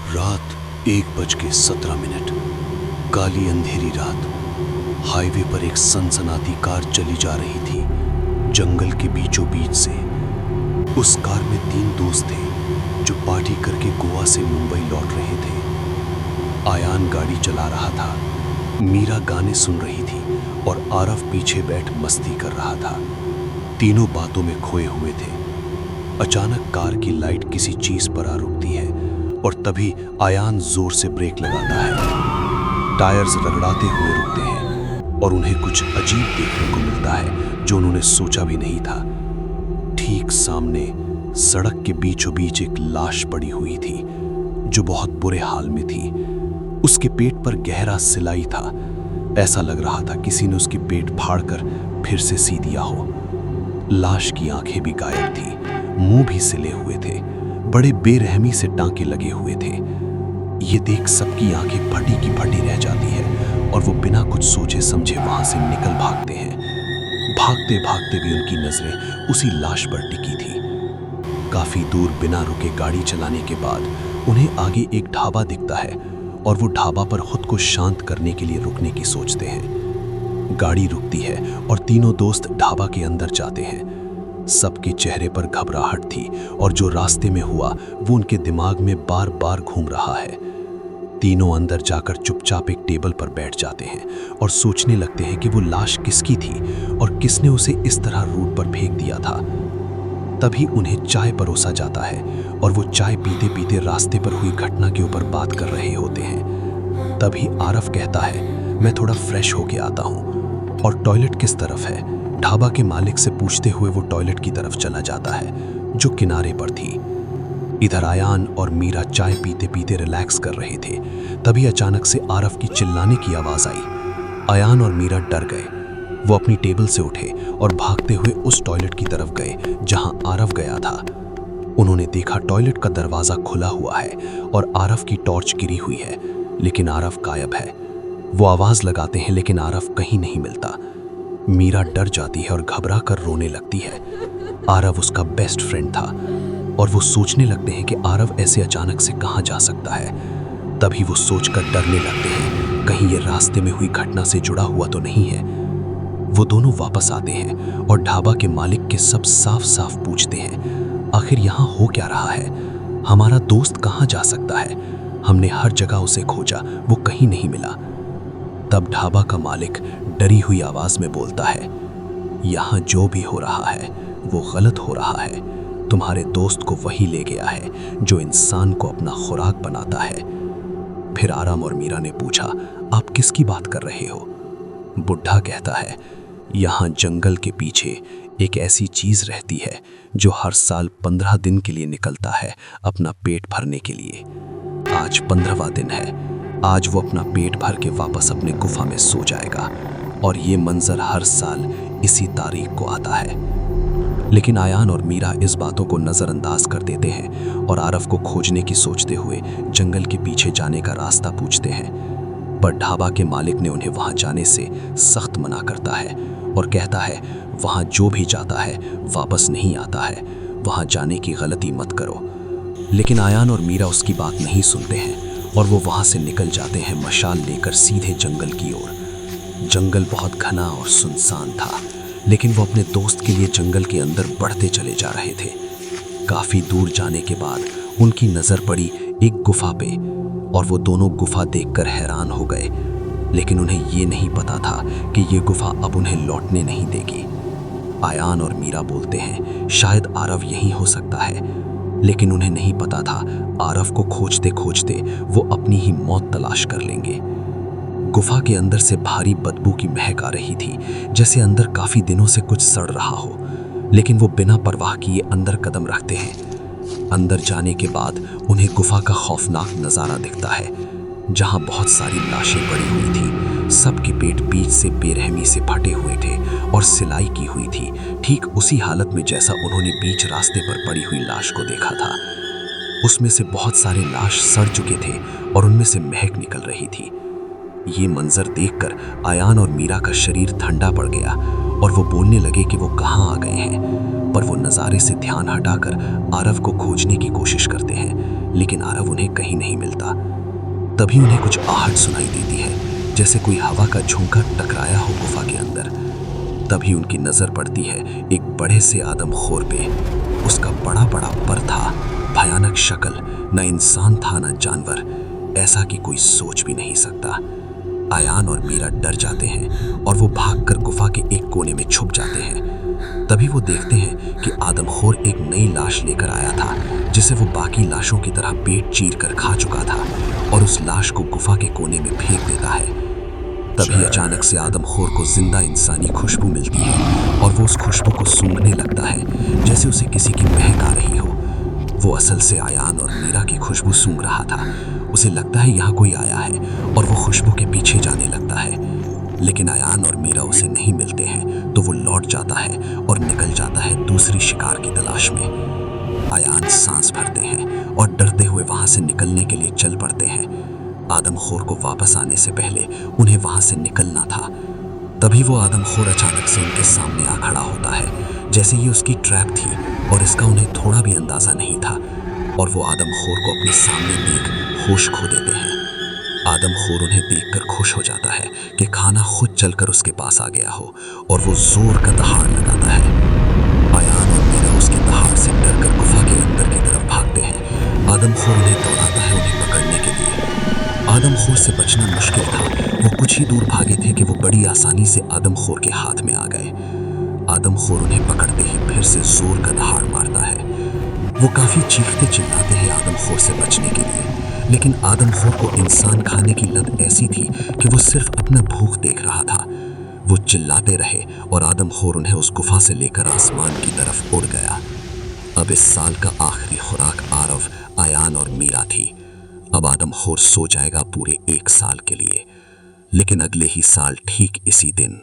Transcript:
रात 1:17। काली अंधेरी रात। हाईवे पर एक सनसनाती कार चली जा रही थी जंगल के बीचों बीच से। उस कार में 3 दोस्त थे जो पार्टी करके गोवा से मुंबई लौट रहे थे। आयान गाड़ी चला रहा था, मीरा गाने सुन रही थी और आरव पीछे बैठ मस्ती कर रहा था। तीनों बातों में खोए हुए थे। अचानक कार की लाइट किसी चीज पर आ रुकती है और तभी आयान जोर से ब्रेक लगाता है। टायर्स रगड़ाते हुए रुकते हैं और उन्हें कुछ अजीब देखने को मिलता है जो उन्होंने सोचा भी नहीं था। ठीक सामने सड़क के बीचों बीच एक लाश पड़ी हुई थी जो बहुत बुरे हाल में थी। उसके पेट पर गहरा सिलाई था। ऐसा लग रहा था किसी ने उसकी पेट फाड़कर फिर से सी दिया हो। लाश की आंखें भी गायब थी, मुंह भी सिले हुए थे, बड़े बेरहमी से टांके लगे हुए थे। ये देख सबकी आंखें फटी की फटी रह जाती है और वो बिना कुछ सोचे समझे वहां से निकल भागते हैं। भागते भागते भी उनकी नजरें उसी लाश पर टिकी थी। काफी दूर बिना रुके गाड़ी चलाने के बाद उन्हें आगे एक ढाबा दिखता है और वो ढाबा पर खुद को शांत करने के लिए रुकने की सोचते हैं। गाड़ी रुकती है और तीनों दोस्त ढाबा के अंदर जाते हैं। सबके चेहरे पर घबराहट थी और जो रास्ते में हुआ वो उनके दिमाग में बार बार घूम रहा है। तीनों अंदर जाकर चुपचाप एक टेबल पर बैठ जाते हैं और सोचने लगते हैं कि वो लाश किसकी थी और किसने उसे इस तरह रोड पर फेंक दिया था। तभी उन्हें चाय परोसा जाता है और वो चाय पीते पीते रास्ते पर हुई घटना के ऊपर बात कर रहे होते हैं। तभी आरव कहता है, मैं थोड़ा फ्रेश होके आता हूँ। और टॉयलेट किस तरफ है? ढाबा के मालिक से पूछते हुए वो टॉयलेट की तरफ चला जाता है जो किनारे पर थी। इधर आयान और मीरा चाय पीते पीते रिलैक्स कर रहे थे। तभी अचानक से आरव की चिल्लाने की आवाज आई। आयान और मीरा डर गए। वो अपनी टेबल से उठे और भागते हुए उस टॉयलेट की तरफ गए जहां आरव गया था। उन्होंने देखा टॉयलेट का दरवाजा खुला हुआ है और आरव की टॉर्च गिरी हुई है, लेकिन आरव गायब है। वो आवाज लगाते हैं लेकिन आरव कहीं नहीं मिलता। मीरा डर जाती है और घबरा कर रोने लगती है। आरव उसका बेस्ट फ्रेंड था और वो सोचने लगते हैं कि आरव ऐसे अचानक से कहां जा सकता है। तभी वो सोचकर डरने लगते हैं कहीं ये रास्ते में हुई घटना से जुड़ा हुआ तो नहीं है। वो दोनों वापस आते हैं और ढाबा के मालिक के सब साफ साफ पूछते हैं, आखिर यहाँ हो क्या रहा है? हमारा दोस्त कहाँ जा सकता है? हमने हर जगह उसे खोजा, वो कहीं नहीं मिला। तब ढाबा का मालिक डरी हुई आवाज में बोलता है, यहाँ जो भी हो रहा है वो गलत हो रहा है। तुम्हारे दोस्त को वही ले गया है जो इंसान को अपना खुराक बनाता है। फिर आरव और मीरा ने पूछा, आप किसकी बात कर रहे हो? बुढ़ा कहता है, यहाँ जंगल के पीछे एक ऐसी चीज रहती है जो हर साल 15 दिन के लिए निकलता है अपना पेट भरने के लिए। आज 15वां दिन है। आज वो अपना पेट भर के वापस अपने गुफा में सो जाएगा और ये मंजर हर साल इसी तारीख को आता है। लेकिन आयान और मीरा इस बातों को नजरअंदाज कर देते हैं और आरव को खोजने की सोचते हुए जंगल के पीछे जाने का रास्ता पूछते हैं। पर ढाबा के मालिक ने उन्हें वहां जाने से सख्त मना करता है और कहता है, वहां जो भी जाता है वापस नहीं आता है, वहां जाने की गलती मत करो। लेकिन आयान और मीरा उसकी बात नहीं सुनते हैं और वो वहां से निकल जाते हैं मशाल लेकर सीधे जंगल की ओर। जंगल बहुत घना और सुनसान था, लेकिन वो अपने दोस्त के लिए जंगल के अंदर बढ़ते चले जा रहे थे। काफी दूर जाने के बाद उनकी नजर पड़ी एक गुफा पे और वो दोनों गुफा देखकर हैरान हो गए। लेकिन उन्हें ये नहीं पता था कि ये गुफा अब उन्हें लौटने नहीं देगी। आयान और मीरा बोलते हैं, शायद आरव यहीं हो सकता है, लेकिन उन्हें नहीं पता था आरव को खोजते खोजते वो अपनी ही मौत तलाश कर लेंगे। गुफा के अंदर से भारी बदबू की महक आ रही थी, जैसे अंदर काफी दिनों से कुछ सड़ रहा हो। लेकिन वो बिना परवाह किए अंदर कदम रखते हैं। अंदर जाने के बाद उन्हें गुफा का खौफनाक नजारा दिखता है, जहां बहुत सारी लाशें पड़ी हुई थी। सबके पेट बीच से बेरहमी से फटे हुए थे और सिलाई की हुई थी, ठीक उसी हालत में जैसा उन्होंने बीच रास्ते पर पड़ी हुई लाश को देखा था। उसमें से बहुत सारे लाश सड़ चुके थे और उनमें से महक निकल रही थी। ये मंजर देखकर आयान और मीरा का शरीर ठंडा पड़ गया और वो बोलने लगे कि वो कहाँ आ गए हैं। पर वो नज़ारे से ध्यान हटाकर आरव को खोजने की कोशिश करते हैं। लेकिन आरव उन्हें कहीं नहीं मिलता। तभी उन्हें कुछ आहट सुनाई देती है, जैसे कोई हवा का झोंका टकराया हो गुफा के अंदर। तभी उनकी नजर पड़ती है एक बड़े से आदमखोर पे। उसका बड़ा बड़ा पर था, भयानक शक्ल, न इंसान था न जानवर, ऐसा कि कोई सोच भी नहीं सकता। आयान और मीरा डर जाते हैं और वो भागकर गुफा के एक कोने में छुप जाते हैं। तभी वो देखते हैं कि आदमखोर एक नई लाश लेकर आया था, जिसे वो बाकी लाशों की तरह पेट चीर कर खा चुका था, और उस लाश को गुफा के कोने में फेंक देता है। तभी अचानक से आदमखोर को जिंदा इंसानी खुशबू मिलती है और वो उस खुशबू को सूंघने लगता है, जैसे उसे किसी की महक आ रही हो। वो असल से आयान और मीरा की खुशबू सूंघ रहा था। उसे लगता है यहाँ कोई आया है और वो खुशबू के पीछे जाने लगता है। लेकिन आयान और मीरा उसे नहीं मिलते हैं, तो वो लौट जाता है और निकल जाता है दूसरी शिकार की तलाश में। आयान सांस भरते हैं और डरते हुए वहां से निकलने के लिए चल पड़ते हैं। आदमखोर को वापस आने से पहले उन्हें वहां से निकलना था। तभी वो आदमखोर अचानक से उनके सामने आ खड़ा होता है, जैसे ये उसकी ट्रैप थी और इसका उन्हें थोड़ा भी अंदाजा नहीं था। और वो आदमखोर को अपने सामने देख होश खो देते हैं। आदमखोर उन्हें देखकर खुश हो जाता है कि खाना खुद चलकर उसके पास आ गया हो, और वो जोर का दहाड़ लगाता है। आयान और मीरा उसकी दहाड़ से डरकर गुफा के अंदर की तरफ भागते हैं। आदमखोर उन्हें दौड़ाता है उन्हें पकड़ने के लिए। आदमखोर से बचना मुश्किल था। वो कुछ ही दूर भागे थे कि वो बड़ी आसानी से आदमखोर के हाथ में आ गए। आदमखोर उन्हें पकड़ते ही फिर से जोर का दहाड़ मारता है। वो काफी चीखते चिल्लाते हैं आदमखोर से बचने के लिए, लेकिन आदमखोर को इंसान खाने की लत ऐसी थी कि वो सिर्फ अपना भूख देख रहा था। वो चिल्लाते रहे और आदमखोर उन्हें उस गुफा से लेकर आसमान की तरफ उड़ गया। अब इस साल का आखिरी खुराक आरव, आयान और मीरा थी। अब आदमखोर सो जाएगा पूरे 1 साल के लिए। लेकिन अगले ही साल ठीक इसी दिन